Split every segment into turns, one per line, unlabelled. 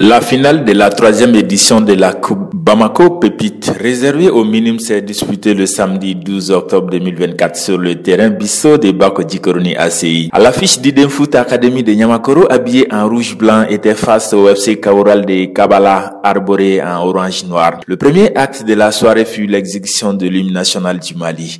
La finale de la 3e édition de la Coupe Bamako Pépite, réservée aux minimes, s'est disputée le samedi 12 octobre 2024 sur le terrain Bisso de Bako Djikoroni ACI. À l'affiche d'Iden Foot Academy de Niamakoro, habillé en rouge-blanc, était face au FC Kaoural de Kabala, arboré en orange-noir. Le premier acte de la soirée fut l'exécution de l'hymne national du Mali.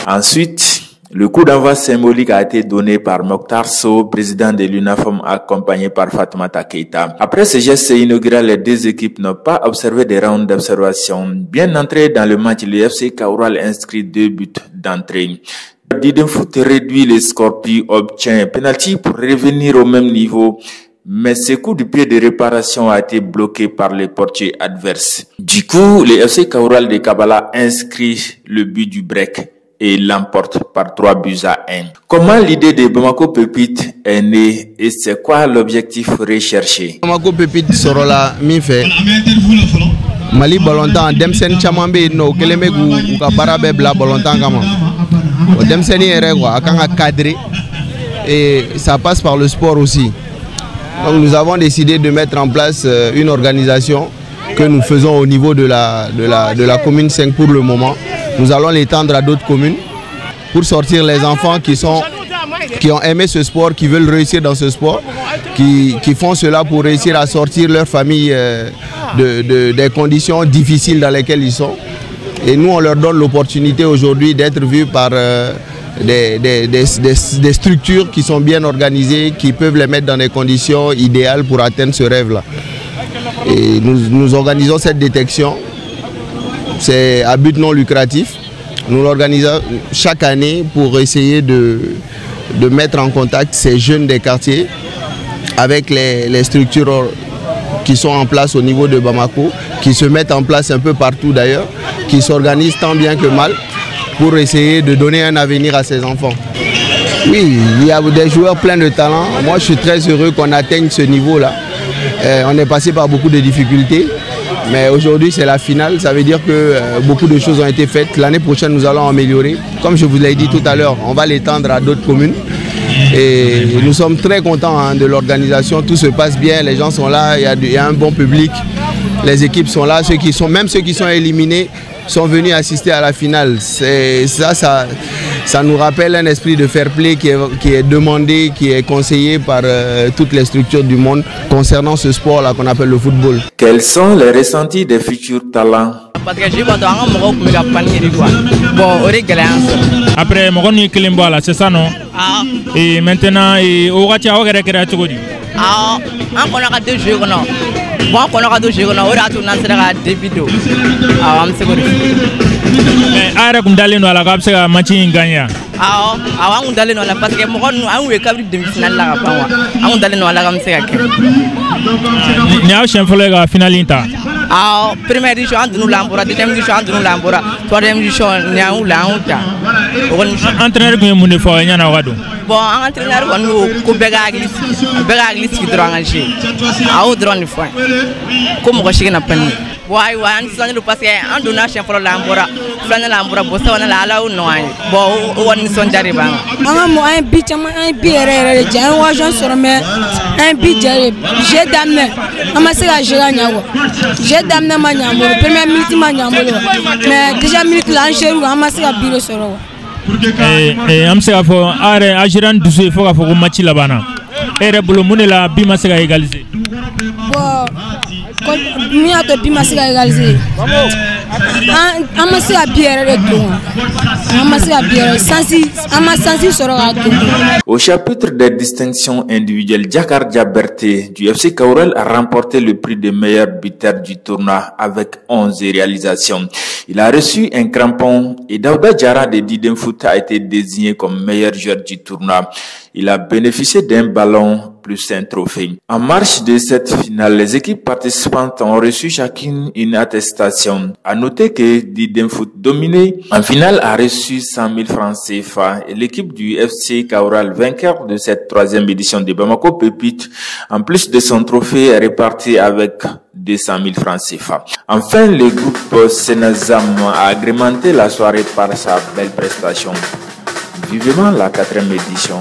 Ensuite, le coup d'envoi symbolique a été donné par Mokhtar Sow, président de l'UNAFOM, accompagné par Fatoumata Keita. Après ce geste inaugural, les deux équipes n'ont pas observé des rounds d'observation. Bien entré dans le match, le FC Kaoural inscrit 2 buts d'entrée. D'Iden Foot réduit les scores puis obtient un penalty pour revenir au même niveau. Mais ce coup de pied de réparation a été bloqué par les portiers adverses. Du coup, le FC Kaoural de Kabala inscrit le but du break et l'emporte par 3 buts à 1. Comment l'idée de Bamako Pépite est née et c'est quoi l'objectif recherché?
Bamako Pépite sorola min fait Mali Bolontan demsen caman be no keleme gu ka bara be bla Bolontan kama o demseni ere quoi akanga cadrer et ça passe par le sport aussi. Donc nous avons décidé de mettre en place une organisation que nous faisons au niveau de la commune 5 pour le moment. Nous allons l'étendre à d'autres communes pour sortir les enfants qui ont aimé ce sport, qui veulent réussir dans ce sport, qui font cela pour réussir à sortir leur famille des conditions difficiles dans lesquelles ils sont. Et nous, on leur donne l'opportunité aujourd'hui d'être vus par des structures qui sont bien organisées, qui peuvent les mettre dans des conditions idéales pour atteindre ce rêve-là. Et nous organisons cette détection. C'est à but non lucratif. Nous l'organisons chaque année pour essayer de mettre en contact ces jeunes des quartiers avec les structures qui sont en place au niveau de Bamako, qui se mettent en place un peu partout d'ailleurs, qui s'organisent tant bien que mal pour essayer de donner un avenir à ces enfants. Oui, il y a des joueurs pleins de talent. Moi, je suis très heureux qu'on atteigne ce niveau-là. On est passé par beaucoup de difficultés. Mais aujourd'hui, c'est la finale. Ça veut dire que beaucoup de choses ont été faites. L'année prochaine, nous allons améliorer. Comme je vous l'ai dit tout à l'heure, on va l'étendre à d'autres communes. Et nous sommes très contents de l'organisation. Tout se passe bien. Les gens sont là. Il y a un bon public. Les équipes sont là. Même ceux qui sont éliminés sont venus assister à la finale. Ça nous rappelle un esprit de fair play qui est demandé, qui est conseillé par toutes les structures du monde concernant ce sport-là qu'on appelle le football.
Quels sont les ressentis des futurs talents?
Après, c'est ça non? Et maintenant, on va bon, on a deux jeux, on a tout des vidéos. Mais arrête d'aller dans la cap, c'est un match gagnant. On d'aller dans la parce que moi, on est capable de finale là. On d'aller dans la gamme, c'est que. Ni a chien follet la finale inta. Première édition de nous l'ambora, deuxième édition de nous l'ambora, troisième édition ni a ou la honta. Entraîneur qui est fort, il y en a wado. Bon, entraîneur on begaglis qui doit engager. A drone fois. Comme on chie na pani. Ouais, on le parce que on donne chien pour l'ambora, flanel l'ambora, bossa on la ala ou non. Bon, on son d'arriver.
Un bit, un bière, un wajon sur mais un bit, j'ai damné. Amassé à Géraniago. J'ai damné ma niamo, première minute ma niamo. Mais déjà minute là, j'ai eu amassé à Biro Soro. Et
amse a fo are agiran dusu fo ka fo match la bana ere bolo munela bima se ga égaliser
bon ko mi ato bima se ga égaliser amase a bière de tout amase a bière sansi soro ga tout.
Au chapitre des distinctions individuelles, Jakar Diaberté du FC Kaoural a remporté le prix de meilleur buteur du tournoi avec 11 réalisations. Il a reçu un crampon et Daouda Diarra de D'Iden Foot a été désigné comme meilleur joueur du tournoi. Il a bénéficié d'un ballon plus un trophée. En marge de cette finale, les équipes participantes ont reçu chacune une attestation. En noter que Didem Foot dominé en finale a reçu 100 000 francs CFA et l'équipe du FC Kaoural, vainqueur de cette 3e édition de Bamako Pépite, en plus de son trophée, est reparti avec 200 000 francs CFA. Enfin, le groupe Senazam a agrémenté la soirée par sa belle prestation. Vivement la 4e édition.